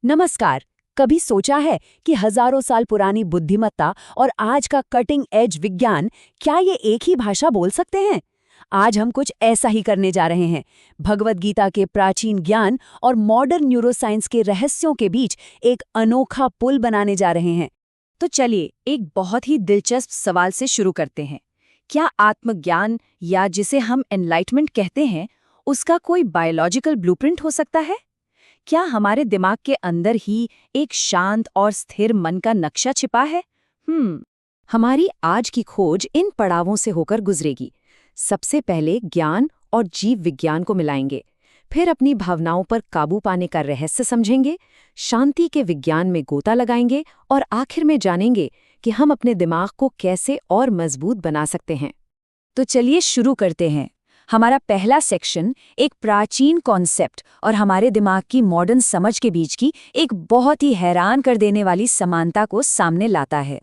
नमस्कार। कभी सोचा है कि हजारों साल पुरानी बुद्धिमत्ता और आज का कटिंग एज विज्ञान, क्या ये एक ही भाषा बोल सकते हैं? आज हम कुछ ऐसा ही करने जा रहे हैं। भगवद गीता के प्राचीन ज्ञान और मॉडर्न न्यूरोसाइंस के रहस्यों के बीच एक अनोखा पुल बनाने जा रहे हैं। तो चलिए एक बहुत ही दिलचस्प सवाल से शुरू करते हैं। क्या आत्मज्ञान, या जिसे हम एनलाइटमेंट कहते हैं, उसका कोई बायोलॉजिकल ब्लूप्रिंट हो सकता है? क्या हमारे दिमाग के अंदर ही एक शांत और स्थिर मन का नक्शा छिपा है? हमारी आज की खोज इन पड़ावों से होकर गुजरेगी। सबसे पहले ज्ञान और जीव विज्ञान को मिलाएंगे, फिर अपनी भावनाओं पर काबू पाने का रहस्य समझेंगे, शांति के विज्ञान में गोता लगाएंगे और आखिर में जानेंगे कि हम अपने दिमाग को कैसे और मजबूत बना सकते हैं। तो चलिए शुरू करते हैं। हमारा पहला सेक्शन एक प्राचीन कॉन्सेप्ट और हमारे दिमाग की मॉडर्न समझ के बीच की एक बहुत ही हैरान कर देने वाली समानता को सामने लाता है।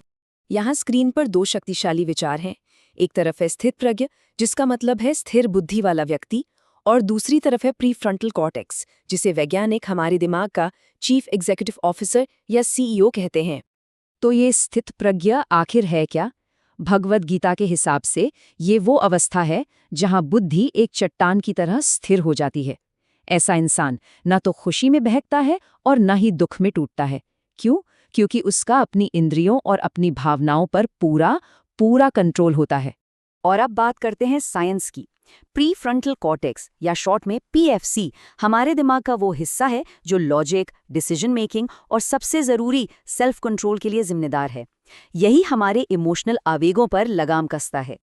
यहाँ स्क्रीन पर दो शक्तिशाली विचार हैं। एक तरफ है स्थित प्रज्ञ, जिसका मतलब है स्थिर बुद्धि वाला व्यक्ति, और दूसरी तरफ है प्रीफ्रंटल कॉर्टेक्स, जिसे वैज्ञानिक हमारे दिमाग का चीफ एग्जीक्यूटिव ऑफिसर या सीईओ कहते हैं। तो ये स्थित प्रज्ञ आखिर है क्या? भगवद गीता के हिसाब से ये वो अवस्था है जहां बुद्धि एक चट्टान की तरह स्थिर हो जाती है। ऐसा इंसान न तो खुशी में बहकता है और न ही दुख में टूटता है। क्यों? क्योंकि उसका अपनी इंद्रियों और अपनी भावनाओं पर पूरा कंट्रोल होता है। और अब बात करते हैं साइंस की। प्रीफ्रंटल कॉर्टेक्स, या शॉर्ट में पीएफसी, हमारे दिमाग का वो हिस्सा है जो लॉजिक, डिसीजन मेकिंग और सबसे ज़रूरी सेल्फ कंट्रोल के लिए जिम्मेदार है। यही हमारे इमोशनल आवेगों पर लगाम कसता है।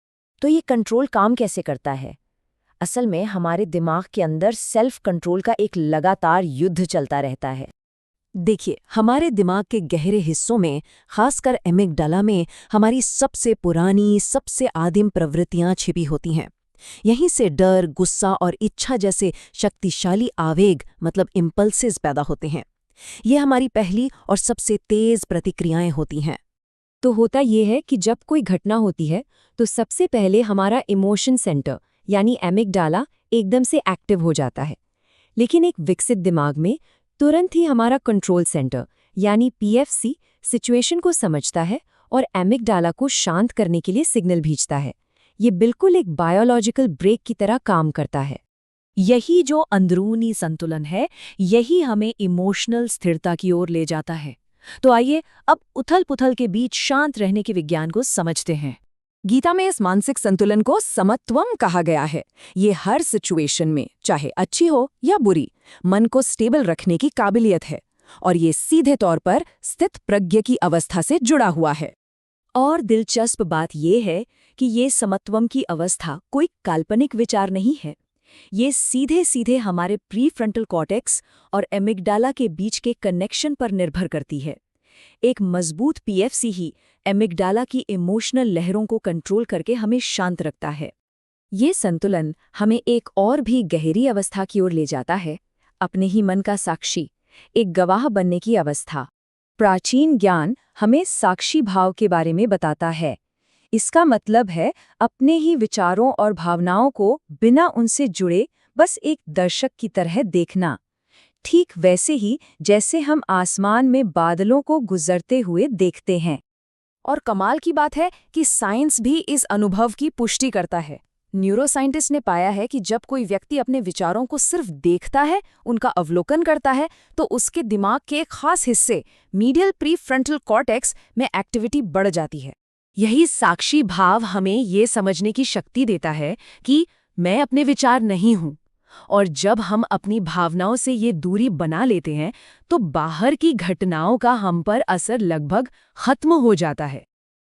तो ये कंट्रोल काम कैसे करता है? असल में हमारे दिमाग के अंदर सेल्फ कंट्रोल का एक लगातार युद्ध चलता रहता है। देखिए, हमारे दिमाग के गहरे हिस्सों में, खासकर एमिगडाला में, हमारी सबसे पुरानी, सबसे आदिम प्रवृत्तियां छिपी होती हैं। यहीं से डर, गुस्सा और इच्छा जैसे शक्तिशाली आवेग, मतलब इम्पल्सेस, पैदा होते हैं। ये हमारी पहली और सबसे तेज प्रतिक्रियाएं होती हैं। तो होता ये है कि जब कोई घटना होती है तो सबसे पहले हमारा इमोशन सेंटर यानी एमिगडाला एकदम से एक्टिव हो जाता है। लेकिन एक विकसित दिमाग में तुरंत ही हमारा कंट्रोल सेंटर यानी पीएफसी सिचुएशन को समझता है और एमिगडाला को शांत करने के लिए सिग्नल भेजता है। ये बिल्कुल एक बायोलॉजिकल ब्रेक की तरह काम करता है। यही जो अंदरूनी संतुलन है, यही हमें इमोशनल स्थिरता की ओर ले जाता है। तो आइए अब उथल-पुथल के बीच शांत रहने के विज्ञान को समझते हैं। गीता में इस मानसिक संतुलन को समत्वम कहा गया है। ये हर सिचुएशन में, चाहे अच्छी हो या बुरी, मन को स्टेबल रखने की काबिलियत है, और ये सीधे तौर पर स्थित प्रज्ञ की अवस्था से जुड़ा हुआ है। और दिलचस्प बात यह है कि ये समत्वम की अवस्था कोई काल्पनिक विचार नहीं है। ये सीधे सीधे हमारे प्रीफ्रंटल कॉर्टेक्स और एमिगडाला के बीच के कनेक्शन पर निर्भर करती है। एक मजबूत पीएफसी ही एमिगडाला की इमोशनल लहरों को कंट्रोल करके हमें शांत रखता है। ये संतुलन हमें एक और भी गहरी अवस्था की ओर ले जाता है, अपने ही मन का साक्षी, एक गवाह बनने की अवस्था। प्राचीन ज्ञान हमें साक्षी भाव के बारे में बताता है। इसका मतलब है अपने ही विचारों और भावनाओं को बिना उनसे जुड़े बस एक दर्शक की तरह देखना। ठीक वैसे ही जैसे हम आसमान में बादलों को गुजरते हुए देखते हैं। और कमाल की बात है कि साइंस भी इस अनुभव की पुष्टि करता है। न्यूरोसाइंटिस्ट ने पाया है कि जब कोई व्यक्ति अपने विचारों को सिर्फ देखता है, उनका अवलोकन करता है, तो उसके दिमाग के एक खास हिस्से, मीडियल प्रीफ्रंटल कॉर्टेक्स, में एक्टिविटी बढ़ जाती है। यही साक्षी भाव हमें ये समझने की शक्ति देता है कि मैं अपने विचार नहीं हूं। और जब हम अपनी भावनाओं से ये दूरी बना लेते हैं तो बाहर की घटनाओं का हम पर असर लगभग खत्म हो जाता है।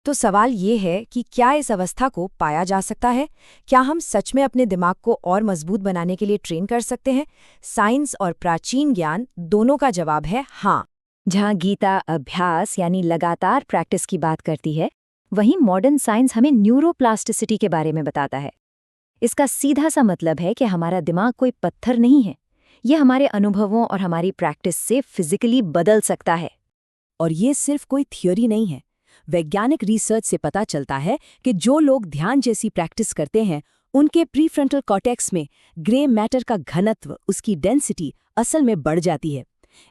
तो सवाल ये है कि क्या इस अवस्था को पाया जा सकता है? क्या हम सच में अपने दिमाग को और मजबूत बनाने के लिए ट्रेन कर सकते हैं? साइंस और प्राचीन ज्ञान दोनों का जवाब है हाँ। जहाँ गीता अभ्यास यानी लगातार प्रैक्टिस की बात करती है, वहीं मॉडर्न साइंस हमें न्यूरोप्लास्टिसिटी के बारे में बताता है। इसका सीधा सा मतलब है कि हमारा दिमाग कोई पत्थर नहीं है। यह हमारे अनुभवों और हमारी प्रैक्टिस से फिजिकली बदल सकता है। और ये सिर्फ कोई थ्योरी नहीं है। वैज्ञानिक रिसर्च से पता चलता है कि जो लोग ध्यान जैसी प्रैक्टिस करते हैं, उनके प्रीफ्रंटल कॉर्टेक्स में ग्रे मैटर का घनत्व, उसकी डेंसिटी, असल में बढ़ जाती है।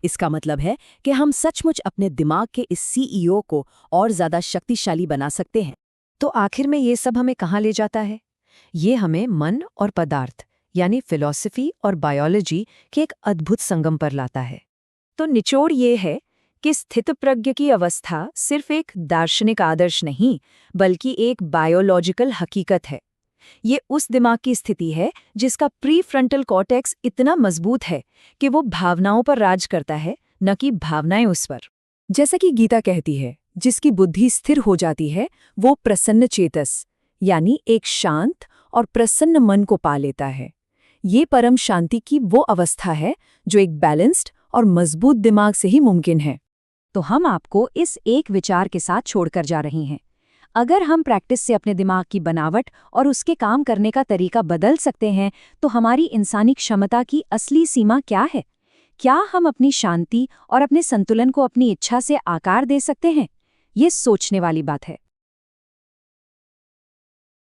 इसका मतलब है कि हम सचमुच अपने दिमाग के इस सीईओ को और ज़्यादा शक्तिशाली बना सकते हैं। तो आखिर में ये सब हमें कहाँ ले जाता है? ये हमें मन और पदार्थ यानी फिलॉसफी और बायोलॉजी के एक अद्भुत संगम पर लाता है। तो निचोड़ ये है कि स्थितप्रज्ञ की अवस्था सिर्फ एक दार्शनिक आदर्श नहीं, बल्कि एक बायोलॉजिकल हकीकत है। ये उस दिमाग की स्थिति है जिसका प्री फ्रंटल कॉर्टेक्स इतना मजबूत है कि वो भावनाओं पर राज करता है, न कि भावनाएं उस पर। जैसा कि गीता कहती है, जिसकी बुद्धि स्थिर हो जाती है वो प्रसन्न चेतस यानी एक शांत और प्रसन्न मन को पा लेता है। ये परम शांति की वो अवस्था है जो एक बैलेंस्ड और मजबूत दिमाग से ही मुमकिन है। तो हम आपको इस एक विचार के साथ छोड़कर जा रही हैं। अगर हम प्रैक्टिस से अपने दिमाग की बनावट और उसके काम करने का तरीका बदल सकते हैं, तो हमारी इंसानी क्षमता की असली सीमा क्या है? क्या हम अपनी शांति और अपने संतुलन को अपनी इच्छा से आकार दे सकते हैं? ये सोचने वाली बात है।